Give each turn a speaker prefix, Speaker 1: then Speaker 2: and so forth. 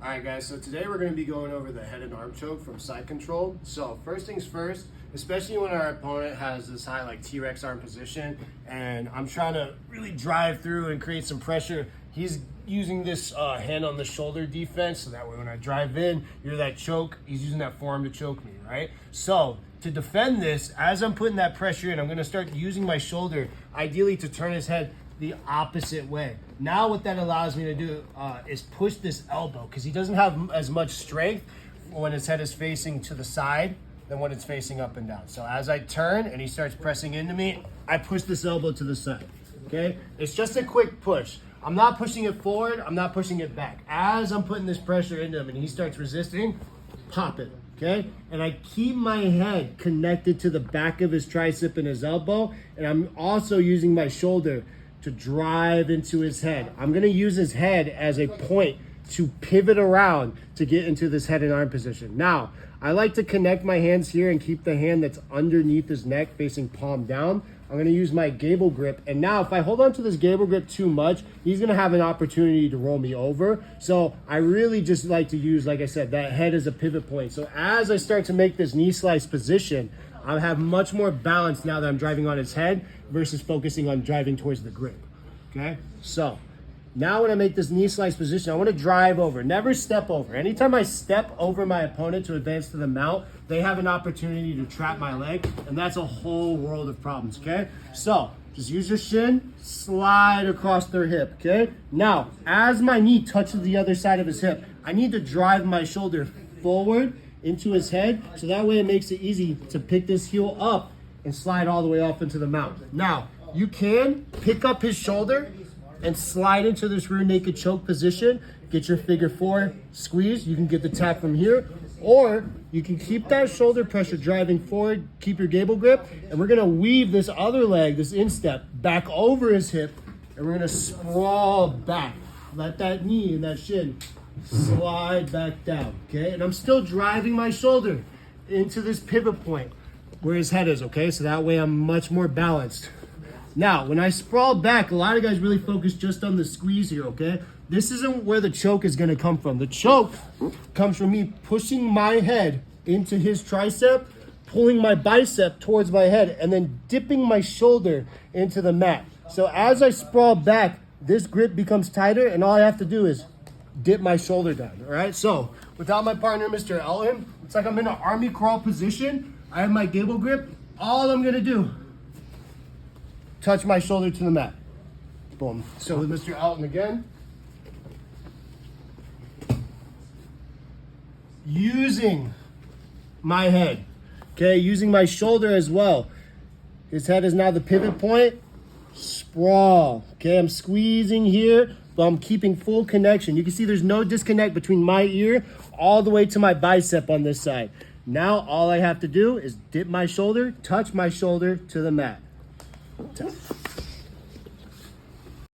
Speaker 1: All right, guys, so today we're going to be going over the head and arm choke from Side Control. So first things first, especially when our opponent has this high like T-Rex arm position and I'm trying to really drive through and create some pressure, he's using this hand on the shoulder defense, so that way when I drive in, you're that choke, he's using that forearm to choke me, right? So to defend this, as I'm putting that pressure in, I'm going to start using my shoulder, ideally to turn his head the opposite way. Now what that allows me to do is push this elbow, because he doesn't have as much strength when his head is facing to the side than when it's facing up and down. So as I turn and he starts pressing into me, I push this elbow to the side, okay? It's just a quick push. I'm not pushing it forward, I'm not pushing it back. As I'm putting this pressure into him and he starts resisting, pop it, okay? And I keep my head connected to the back of his tricep and his elbow, and I'm also using my shoulder to drive into his head. I'm gonna use his head as a point to pivot around to get into this head and arm position. Now, I like to connect my hands here and keep the hand that's underneath his neck facing palm down. I'm gonna use my gable grip. And now if I hold on to this gable grip too much, he's gonna have an opportunity to roll me over. So I really just like to use, like I said, that head as a pivot point. So as I start to make this knee slice position, I have much more balance now that I'm driving on his head versus focusing on driving towards the grip, okay? So now when I make this knee slice position, I want to drive over, never step over. Anytime I step over my opponent to advance to the mount, they have an opportunity to trap my leg, and that's a whole world of problems, okay? So just use your shin, slide across their hip, okay? Now, as my knee touches the other side of his hip, I need to drive my shoulder forward into his head, so that way it makes it easy to pick this heel up and slide all the way off into the mount. Now, you can pick up his shoulder and slide into this rear naked choke position, get your figure four squeeze. You can get the tap from here, or you can keep that shoulder pressure driving forward, keep your gable grip, and we're gonna weave this other leg, this instep, back over his hip, and we're gonna sprawl back. Let that knee and that shin slide back down, okay? And I'm still driving my shoulder into this pivot point where his head is, okay? So that way I'm much more balanced. Now, when I sprawl back, a lot of guys really focus just on the squeeze here, okay? This isn't where the choke is gonna come from. The choke comes from me pushing my head into his tricep, pulling my bicep towards my head, and then dipping my shoulder into the mat. So as I sprawl back, this grip becomes tighter, and all I have to do is dip my shoulder down, all right? So without my partner, Mr. Elton, it's like I'm in an army crawl position. I have my gable grip. All I'm gonna do, touch my shoulder to the mat. Boom. So with Mr. Elton again. Using my head, okay? Using my shoulder as well. His head is now the pivot point. Sprawl, okay? I'm squeezing here, but I'm keeping full connection. You can see there's no disconnect between my ear all the way to my bicep on this side. Now all I have to do is dip my shoulder, touch my shoulder to the mat.